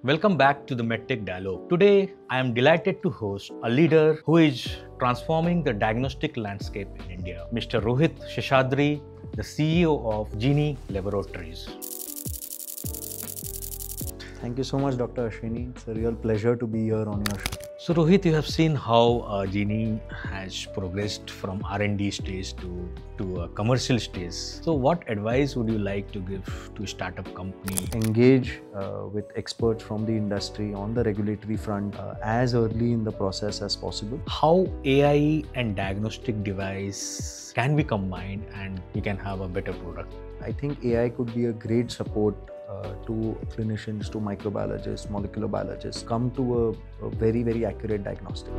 Welcome back to the MedTech Dialogue. Today, I am delighted to host a leader who is transforming the diagnostic landscape in India, Mr. Rohit Sheshadri, the CEO of Genie Laboratories. Thank you so much, Dr. Ashwini. It's a real pleasure to be here on your show. So Rohit, you have seen how Genie has progressed from R&D stage to a commercial stage. So what advice would you like to give to a startup company? Engage with experts from the industry on the regulatory front as early in the process as possible. How AI and diagnostic device can be combined and we can have a better product? I think AI could be a great support to clinicians, to microbiologists, molecular biologists, come to a very, very accurate diagnostic.